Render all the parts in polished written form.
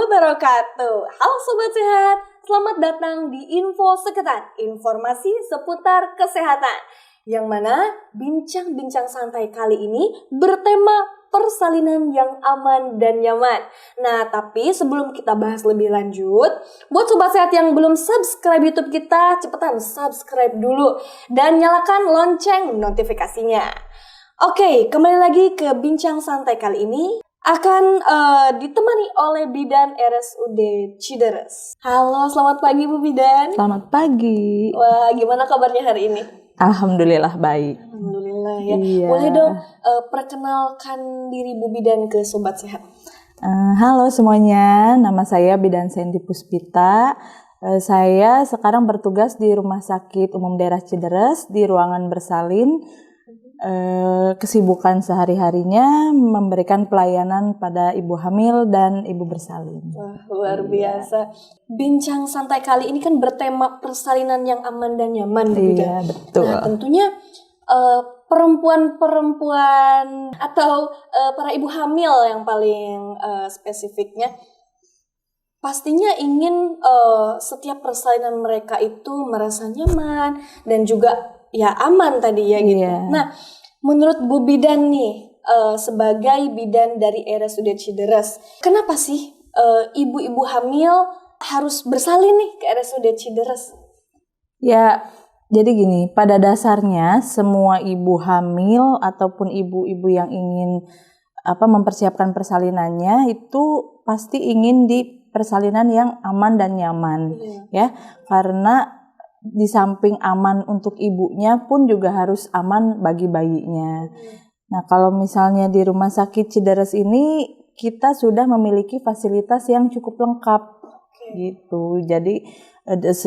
wabarakatuh. Halo Sobat Sehat, selamat datang di Info Seketat, informasi seputar kesehatan. Yang mana bincang-bincang santai kali ini bertema persalinan yang aman dan nyaman. Nah, tapi sebelum kita bahas lebih lanjut, buat Sobat Sehat yang belum subscribe YouTube kita, cepetan subscribe dulu dan nyalakan lonceng notifikasinya. Oke, kembali lagi ke bincang santai kali ini. Akan ditemani oleh Bidan RSUD Cideres. Halo, selamat pagi Bu Bidan. Selamat pagi. Wah, gimana kabarnya hari ini? Alhamdulillah baik. Alhamdulillah ya. Iya. Boleh dong perkenalkan diri Bu Bidan ke Sobat Sehat. Halo semuanya, nama saya Bidan Sandy Puspita. Saya sekarang bertugas di Rumah Sakit Umum Daerah Cideres di ruangan bersalin. Kesibukan sehari-harinya memberikan pelayanan pada ibu hamil dan ibu bersalin. Wah, luar biasa. Bincang santai kali ini kan bertema persalinan yang aman dan nyaman. Iya, betul. Nah, tentunya perempuan-perempuan atau para ibu hamil yang paling spesifiknya pastinya ingin setiap persalinan mereka itu merasa nyaman dan juga ya aman tadi ya gitu. Iya. Nah, menurut Bu Bidan nih sebagai bidan dari RSUD Cideres, kenapa sih ibu-ibu hamil harus bersalin nih ke RSUD Cideres? Ya, jadi gini, pada dasarnya semua ibu hamil ataupun ibu-ibu yang ingin mempersiapkan persalinannya itu pasti ingin di persalinan yang aman dan nyaman, ya, karena di samping aman untuk ibunya pun juga harus aman bagi bayinya. Nah, kalau misalnya di Rumah Sakit Cideres ini kita sudah memiliki fasilitas yang cukup lengkap gitu. Jadi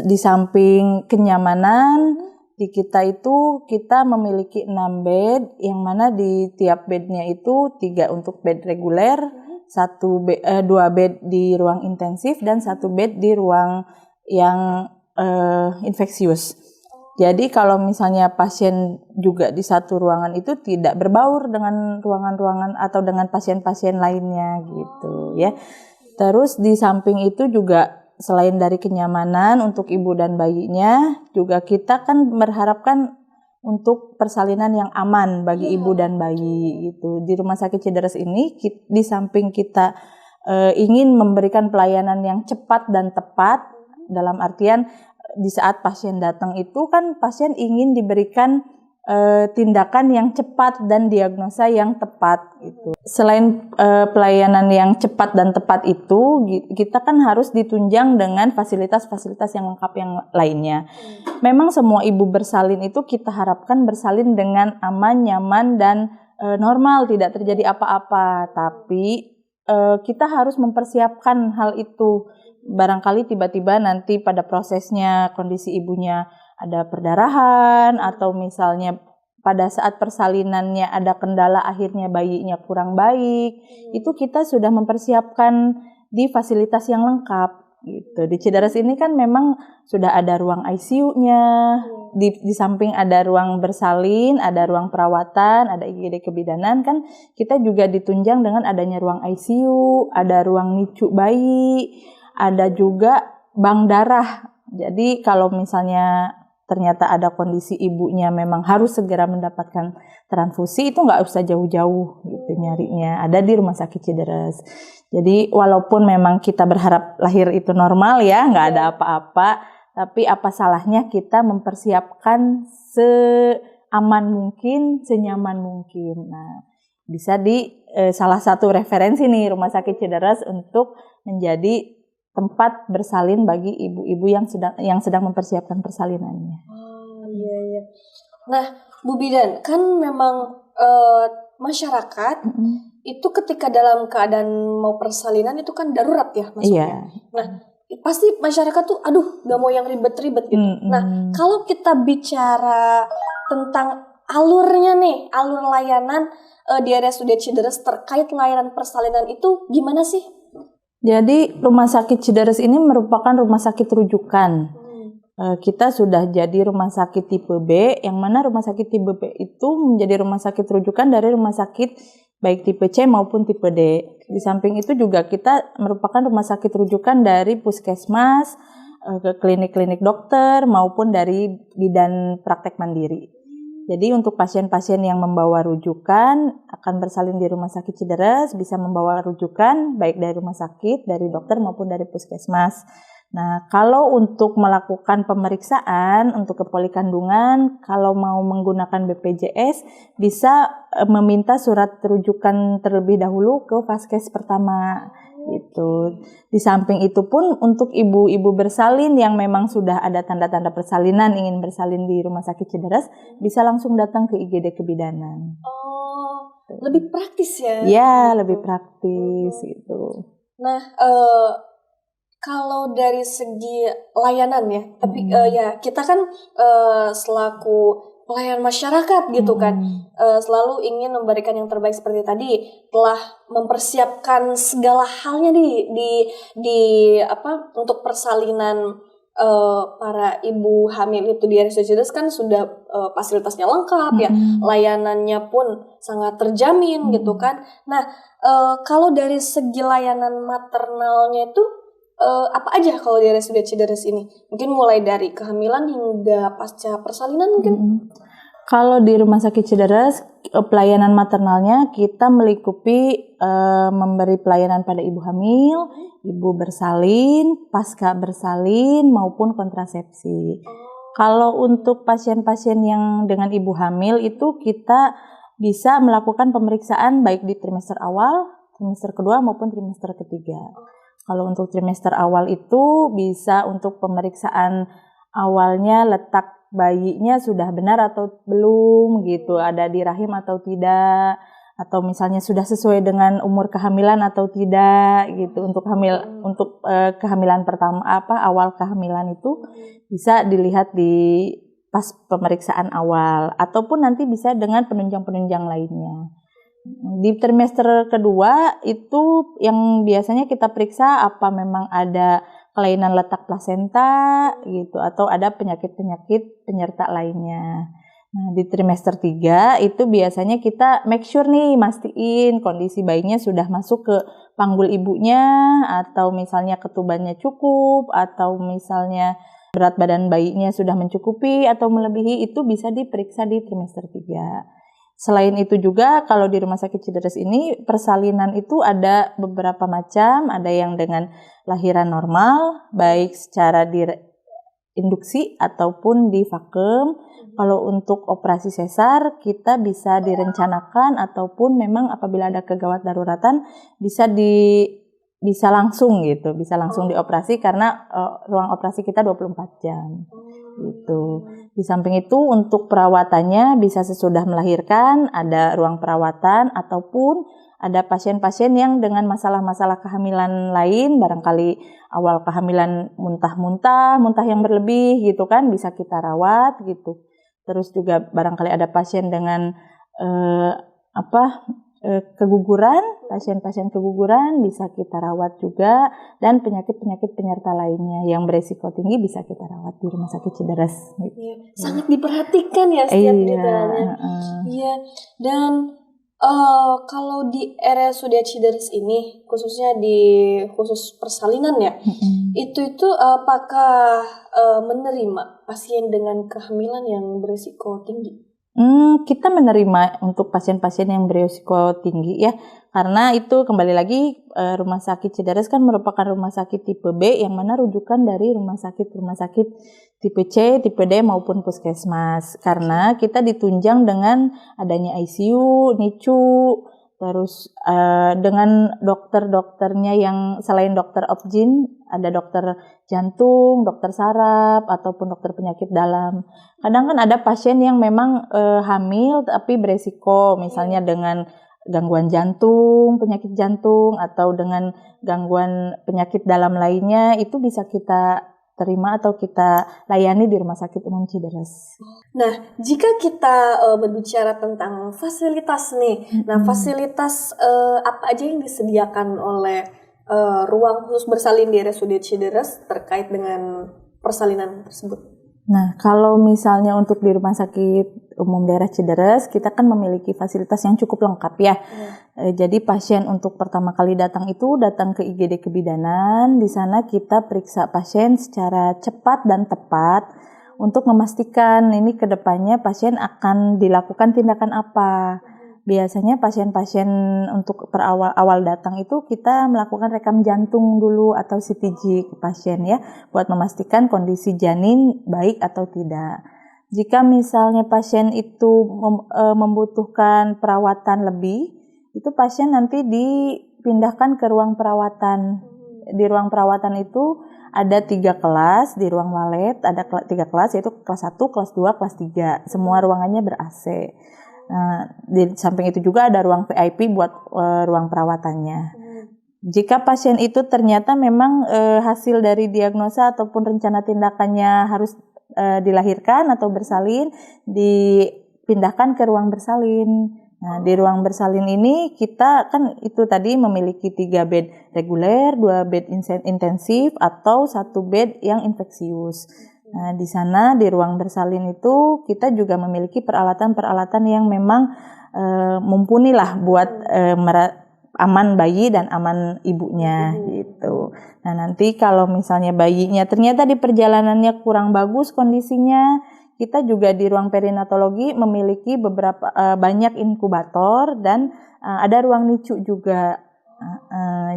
di samping kenyamanan di kita itu kita memiliki 6 bed yang mana di tiap bednya itu 3 untuk bed reguler, 2 bed di ruang intensif dan 1 bed di ruang yang infeksius. Jadi kalau misalnya pasien juga di satu ruangan itu tidak berbaur dengan ruangan-ruangan atau dengan pasien-pasien lainnya gitu ya. Terus di samping itu juga selain dari kenyamanan untuk ibu dan bayinya, juga kita kan berharapkan untuk persalinan yang aman bagi ibu dan bayi gitu. Di Rumah Sakit Cideres ini di samping kita ingin memberikan pelayanan yang cepat dan tepat, dalam artian di saat pasien datang itu kan pasien ingin diberikan tindakan yang cepat dan diagnosa yang tepat gitu. Selain pelayanan yang cepat dan tepat itu, kita kan harus ditunjang dengan fasilitas-fasilitas yang lengkap yang lainnya. Memang semua ibu bersalin itu kita harapkan bersalin dengan aman, nyaman dan normal, tidak terjadi apa-apa. Tapi kita harus mempersiapkan hal itu. Barangkali tiba-tiba nanti pada prosesnya kondisi ibunya ada perdarahan atau misalnya pada saat persalinannya ada kendala akhirnya bayinya kurang baik, itu kita sudah mempersiapkan di fasilitas yang lengkap gitu. Di Cideres ini kan memang sudah ada ruang ICU-nya, di samping ada ruang bersalin, ada ruang perawatan, ada IGD kebidanan, kan kita juga ditunjang dengan adanya ruang ICU, ada ruang NICU bayi, ada juga bank darah. Jadi kalau misalnya ternyata ada kondisi ibunya memang harus segera mendapatkan transfusi, itu nggak usah jauh-jauh gitu nyarinya. Ada di Rumah Sakit Cideres. Jadi walaupun memang kita berharap lahir itu normal ya, nggak ada apa-apa, tapi apa salahnya kita mempersiapkan seaman mungkin, senyaman mungkin. Nah, bisa di salah satu referensi nih Rumah Sakit Cideres untuk menjadi tempat bersalin bagi ibu-ibu yang sedang mempersiapkan persalinannya. Oh iya. Nah, Bu Bidan, kan memang masyarakat itu ketika dalam keadaan mau persalinan itu kan darurat ya masuknya. Iya. Nah, pasti masyarakat tuh gak mau yang ribet-ribet gitu. Nah, kalau kita bicara tentang alurnya nih, alur layanan di RSUD Cideres terkait layanan persalinan itu gimana sih? Jadi Rumah Sakit Cideres ini merupakan rumah sakit rujukan. Kita sudah jadi rumah sakit tipe B, yang mana rumah sakit tipe B itu menjadi rumah sakit rujukan dari rumah sakit baik tipe C maupun tipe D. Di samping itu juga kita merupakan rumah sakit rujukan dari puskesmas, ke klinik-klinik dokter maupun dari bidan praktek mandiri. Jadi untuk pasien-pasien yang membawa rujukan akan bersalin di Rumah Sakit Cideres bisa membawa rujukan baik dari rumah sakit, dari dokter maupun dari puskesmas. Nah, kalau untuk melakukan pemeriksaan untuk kepolikandungan, kalau mau menggunakan BPJS bisa meminta surat rujukan terlebih dahulu ke Vaskes pertama. Itu. Di samping itu pun untuk ibu-ibu bersalin yang memang sudah ada tanda-tanda persalinan ingin bersalin di Rumah Sakit Cideres bisa langsung datang ke IGD Kebidanan. Oh, lebih praktis ya? Ya, lebih praktis gitu. Nah, kalau dari segi layanan ya, tapi ya kita kan selaku pelayan masyarakat gitu kan, selalu ingin memberikan yang terbaik seperti tadi, telah mempersiapkan segala halnya di apa untuk persalinan para ibu hamil itu di RSUD Cideres kan sudah fasilitasnya lengkap ya, layanannya pun sangat terjamin gitu kan. Nah, kalau dari segi layanan maternalnya itu apa aja kalau di RSUD Cideres ini? Mungkin mulai dari kehamilan hingga pasca persalinan mungkin? Kalau di Rumah Sakit Cideres, pelayanan maternalnya kita melingkupi memberi pelayanan pada ibu hamil, ibu bersalin, pasca bersalin maupun kontrasepsi. Kalau untuk pasien-pasien yang dengan ibu hamil itu kita bisa melakukan pemeriksaan baik di trimester awal, trimester kedua maupun trimester ketiga. Kalau untuk trimester awal itu bisa untuk pemeriksaan awalnya letak bayinya sudah benar atau belum gitu, ada di rahim atau tidak, atau misalnya sudah sesuai dengan umur kehamilan atau tidak gitu. Untuk kehamilan pertama awal kehamilan itu bisa dilihat di pas pemeriksaan awal ataupun nanti bisa dengan penunjang-penunjang lainnya. Di trimester kedua itu yang biasanya kita periksa apa memang ada kelainan letak plasenta gitu atau ada penyakit-penyakit penyerta lainnya. Nah, di trimester 3 itu biasanya kita make sure nih, mastiin kondisi bayinya sudah masuk ke panggul ibunya atau misalnya ketubannya cukup atau misalnya berat badan bayinya sudah mencukupi atau melebihi, itu bisa diperiksa di trimester 3. Selain itu juga kalau di Rumah Sakit Cideres ini persalinan itu ada beberapa macam, ada yang dengan lahiran normal, baik secara induksi ataupun di vakum. Kalau untuk operasi sesar kita bisa direncanakan ataupun memang apabila ada kegawat daruratan bisa langsung gitu, bisa langsung dioperasi karena ruang operasi kita 24 jam. Gitu. Di samping itu untuk perawatannya bisa sesudah melahirkan, ada ruang perawatan ataupun ada pasien-pasien yang dengan masalah-masalah kehamilan lain, barangkali awal kehamilan muntah yang berlebih gitu kan, bisa kita rawat gitu. Terus juga barangkali ada pasien dengan keguguran, pasien-pasien keguguran bisa kita rawat juga, dan penyakit-penyakit penyerta lainnya yang beresiko tinggi bisa kita rawat di Rumah Sakit Cideres. Iya, sangat diperhatikan ya setiap detailnya. Iya, dan kalau di RSUD Cideres ini khususnya di khusus persalinan ya, itu apakah menerima pasien dengan kehamilan yang beresiko tinggi? Kita menerima untuk pasien-pasien yang berisiko tinggi ya, karena itu kembali lagi Rumah Sakit Cideres kan merupakan rumah sakit tipe B yang mana rujukan dari rumah sakit tipe C, tipe D maupun puskesmas. Karena kita ditunjang dengan adanya ICU, NICU, terus dengan dokter-dokternya yang selain dokter obgyn, ada dokter jantung, dokter saraf, ataupun dokter penyakit dalam. Kadang kan ada pasien yang memang hamil tapi beresiko, misalnya dengan gangguan jantung, penyakit jantung, atau dengan gangguan penyakit dalam lainnya, itu bisa kita terima atau kita layani di Rumah Sakit Umum Cideres. Nah, jika kita berbicara tentang fasilitas nih, nah fasilitas apa aja yang disediakan oleh ruang khusus bersalin di RSUD Cideres terkait dengan persalinan tersebut? Nah, kalau misalnya untuk di Rumah Sakit Umum Daerah Cideres, kita kan memiliki fasilitas yang cukup lengkap ya. Jadi pasien untuk pertama kali datang itu datang ke IGD Kebidanan. Di sana kita periksa pasien secara cepat dan tepat untuk memastikan ini ke depannya pasien akan dilakukan tindakan apa. Biasanya pasien-pasien untuk awal datang itu kita melakukan rekam jantung dulu atau CTG ke pasien ya, buat memastikan kondisi janin baik atau tidak. Jika misalnya pasien itu membutuhkan perawatan lebih, itu pasien nanti dipindahkan ke ruang perawatan. Di ruang perawatan itu ada 3 kelas, di ruang walet ada 3 kelas, yaitu kelas 1, kelas 2, kelas 3. Semua ruangannya ber-AC. Nah, di samping itu juga ada ruang VIP buat ruang perawatannya. Jika pasien itu ternyata memang hasil dari diagnosa ataupun rencana tindakannya harus dilahirkan atau bersalin, dipindahkan ke ruang bersalin. Nah, di ruang bersalin ini kita kan itu tadi memiliki 3 bed reguler, 2 bed intensif atau 1 bed yang infeksius. Nah, di sana di ruang bersalin itu kita juga memiliki peralatan-peralatan yang memang mumpuni lah buat aman bayi dan aman ibunya gitu. Nah, nanti kalau misalnya bayinya ternyata di perjalanannya kurang bagus kondisinya, kita juga di ruang perinatologi memiliki beberapa banyak inkubator dan ada ruang NICU juga.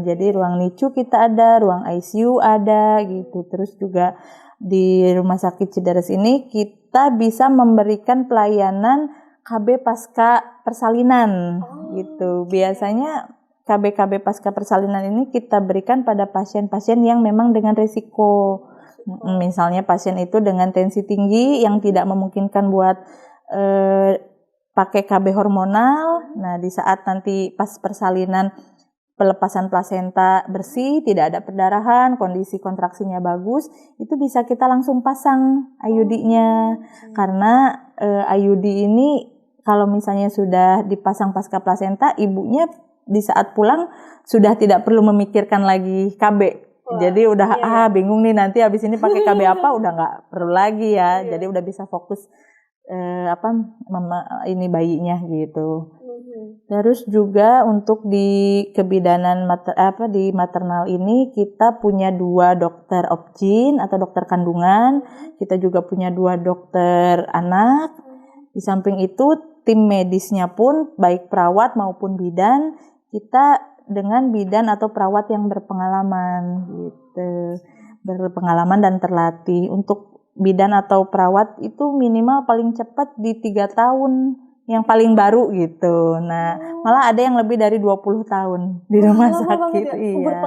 Jadi ruang NICU kita ada, ruang ICU ada gitu. Terus juga di Rumah Sakit Cideres ini kita bisa memberikan pelayanan KB pasca persalinan gitu. Biasanya KB pasca persalinan ini kita berikan pada pasien-pasien yang memang dengan risiko. Misalnya pasien itu dengan tensi tinggi yang tidak memungkinkan buat pakai KB hormonal. Nah, di saat nanti pas persalinan pelepasan plasenta bersih, tidak ada perdarahan, kondisi kontraksinya bagus, itu bisa kita langsung pasang IUD-nya. Karena IUD ini kalau misalnya sudah dipasang pasca plasenta, ibunya di saat pulang sudah tidak perlu memikirkan lagi KB. Jadi udah bingung nih nanti habis ini pakai KB apa, udah nggak perlu lagi ya. Jadi udah bisa fokus ini bayinya gitu. Terus juga untuk di kebidanan di maternal ini kita punya 2 dokter obgyn atau dokter kandungan, kita juga punya 2 dokter anak. Di samping itu tim medisnya pun baik perawat maupun bidan, kita dengan bidan atau perawat yang berpengalaman gitu. Berpengalaman dan terlatih. Untuk bidan atau perawat itu minimal paling cepat di 3 tahun. Yang paling baru gitu. Nah, malah ada yang lebih dari 20 tahun di rumah sakit. Iya.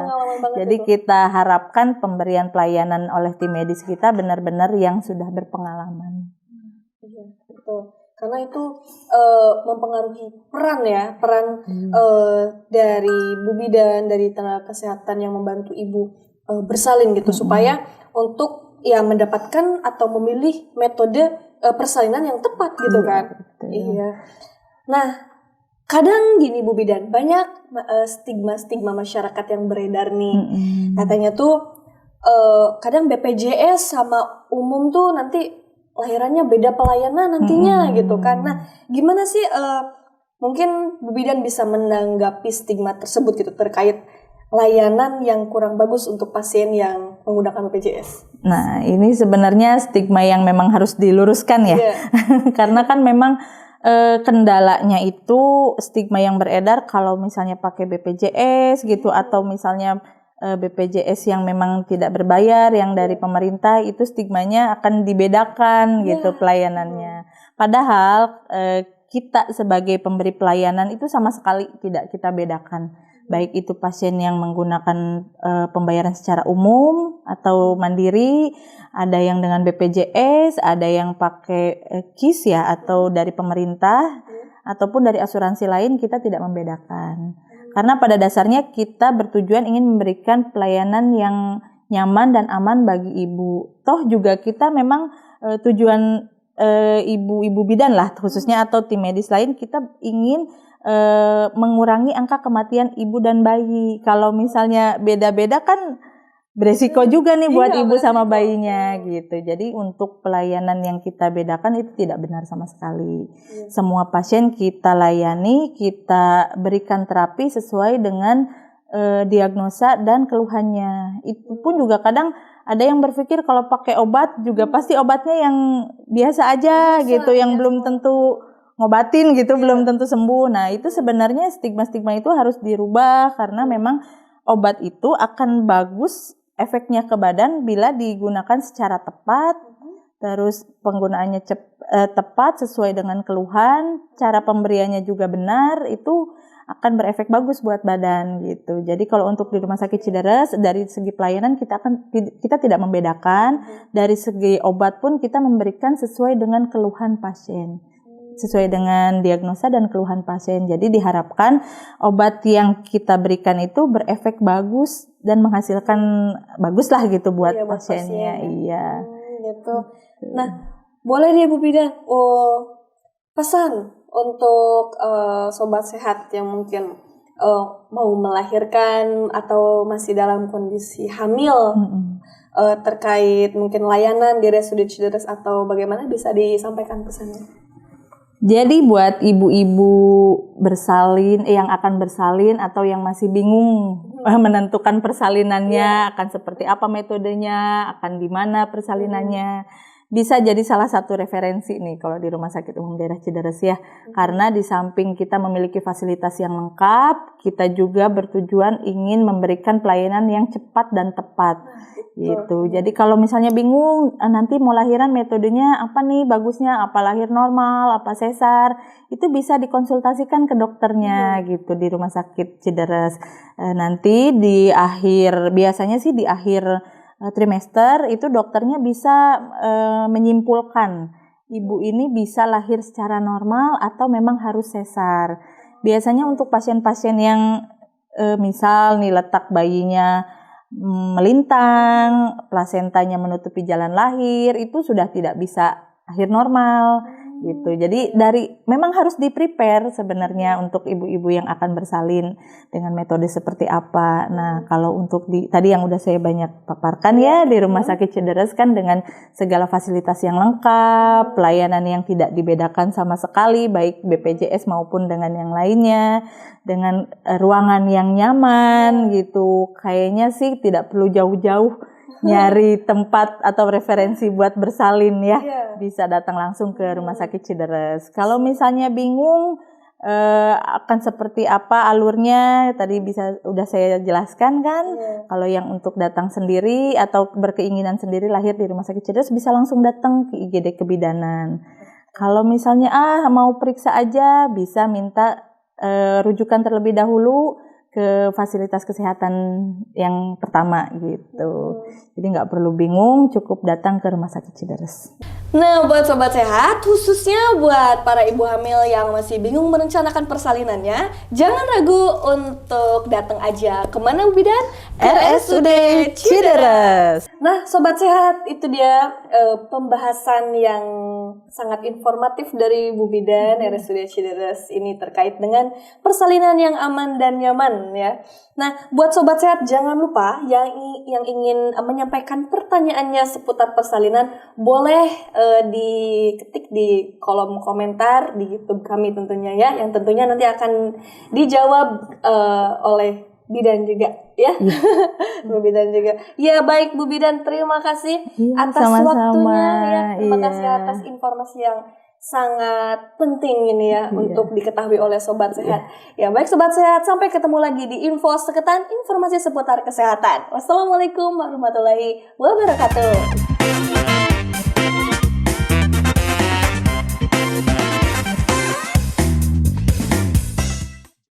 Jadi kita harapkan pemberian pelayanan oleh tim medis kita benar-benar yang sudah berpengalaman. Iya, betul. Karena itu mempengaruhi peran dari Bu Bidan, dari tenaga kesehatan yang membantu ibu bersalin gitu, supaya untuk ya mendapatkan atau memilih metode persalinan yang tepat gitu kan. Iya. Nah, kadang gini Bu Bidan, banyak stigma-stigma masyarakat yang beredar nih. Katanya tuh kadang BPJS sama umum tuh nanti lahirannya beda pelayanan nantinya gitu kan. Nah, gimana sih mungkin Bu Bidan bisa menanggapi stigma tersebut gitu terkait layanan yang kurang bagus untuk pasien yang menggunakan BPJS? Nah, ini sebenarnya stigma yang memang harus diluruskan ya. Karena kan memang kendalanya itu stigma yang beredar kalau misalnya pakai BPJS gitu atau misalnya BPJS yang memang tidak berbayar yang dari pemerintah, itu stigmanya akan dibedakan gitu pelayanannya. Padahal kita sebagai pemberi pelayanan itu sama sekali tidak kita bedakan. Baik itu pasien yang menggunakan pembayaran secara umum atau mandiri, ada yang dengan BPJS, ada yang pakai KIS ya atau dari pemerintah, ataupun dari asuransi lain, kita tidak membedakan. Karena pada dasarnya kita bertujuan ingin memberikan pelayanan yang nyaman dan aman bagi ibu. Toh juga kita memang tujuan ibu-ibu bidan lah khususnya atau tim medis lain, kita ingin mengurangi angka kematian ibu dan bayi. Kalau misalnya beda-beda kan beresiko juga nih buat Iya, ibu sama beresiko. bayinya gitu. Jadi untuk pelayanan yang kita bedakan itu tidak benar sama sekali. Semua pasien kita layani, kita berikan terapi sesuai dengan diagnosa dan keluhannya. Itu pun juga kadang ada yang berpikir kalau pakai obat juga pasti obatnya yang biasa aja gitu, yang belum tentu ngobatin gitu, belum tentu sembuh. Nah, itu sebenarnya stigma-stigma itu harus dirubah karena memang obat itu akan bagus efeknya ke badan bila digunakan secara tepat, terus penggunaannya tepat sesuai dengan keluhan, cara pemberiannya juga benar, itu akan berefek bagus buat badan gitu. Jadi kalau untuk di Rumah Sakit Cideres dari segi pelayanan kita tidak membedakan, dari segi obat pun kita memberikan sesuai dengan keluhan pasien, sesuai dengan diagnosa dan keluhan pasien. Jadi diharapkan obat yang kita berikan itu berefek bagus dan menghasilkan bagus lah gitu buat pasiennya. Iya. Gitu. Nah, boleh deh Bu Bidan, pesan untuk sobat sehat yang mungkin mau melahirkan atau masih dalam kondisi hamil, terkait mungkin layanan di RSUD Cideres atau bagaimana, bisa disampaikan pesannya? Jadi buat ibu-ibu bersalin yang akan bersalin atau yang masih bingung menentukan persalinannya akan seperti apa metodenya, akan di mana persalinannya, bisa jadi salah satu referensi nih kalau di Rumah Sakit Umum Daerah Cideres ya. Karena di samping kita memiliki fasilitas yang lengkap, kita juga bertujuan ingin memberikan pelayanan yang cepat dan tepat. Gitu. Jadi kalau misalnya bingung nanti mau lahiran metodenya apa nih bagusnya, apa lahir normal, apa sesar, itu bisa dikonsultasikan ke dokternya gitu di Rumah Sakit Cideres. Nanti di akhir, biasanya sih di akhir trimester itu dokternya bisa menyimpulkan ibu ini bisa lahir secara normal atau memang harus sesar. Biasanya untuk pasien-pasien yang misal nih letak bayinya melintang, plasentanya menutupi jalan lahir, itu sudah tidak bisa lahir normal gitu. Jadi memang harus di-prepare sebenarnya untuk ibu-ibu yang akan bersalin dengan metode seperti apa. Nah, kalau untuk tadi yang udah saya banyak paparkan ya di Rumah Sakit Cideres kan dengan segala fasilitas yang lengkap, pelayanan yang tidak dibedakan sama sekali baik BPJS maupun dengan yang lainnya, dengan ruangan yang nyaman gitu. Kayaknya sih tidak perlu jauh-jauh nyari tempat atau referensi buat bersalin ya. Bisa datang langsung ke Rumah Sakit Cideres. Kalau misalnya bingung akan seperti apa alurnya, tadi udah saya jelaskan kan. Kalau yang untuk datang sendiri atau berkeinginan sendiri lahir di Rumah Sakit Cideres bisa langsung datang ke IGD Kebidanan. Kalau misalnya mau periksa aja, bisa minta rujukan terlebih dahulu ke fasilitas kesehatan yang pertama gitu. Jadi nggak perlu bingung, cukup datang ke Rumah Sakit Cideres. Nah, buat sobat sehat, khususnya buat para ibu hamil yang masih bingung merencanakan persalinannya, jangan ragu untuk datang aja. Kemana Bu Bidan? RSUD Cideres. Nah, sobat sehat, itu dia pembahasan yang sangat informatif dari Bu Bidan RSUD Cideres ini terkait dengan persalinan yang aman dan nyaman ya. Nah, buat sobat sehat jangan lupa yang ingin menyampaikan pertanyaannya seputar persalinan boleh diketik di kolom komentar di YouTube kami tentunya ya, yang tentunya nanti akan dijawab oleh Bidan juga ya. Bu Bidan juga. Ya baik Bu Bidan, terima kasih atas waktunya ya. Terima kasih atas informasi yang sangat penting ini ya untuk diketahui oleh sobat sehat. Ya baik sobat sehat, sampai ketemu lagi di Info Seketan, informasi seputar kesehatan. Wassalamualaikum warahmatullahi wabarakatuh.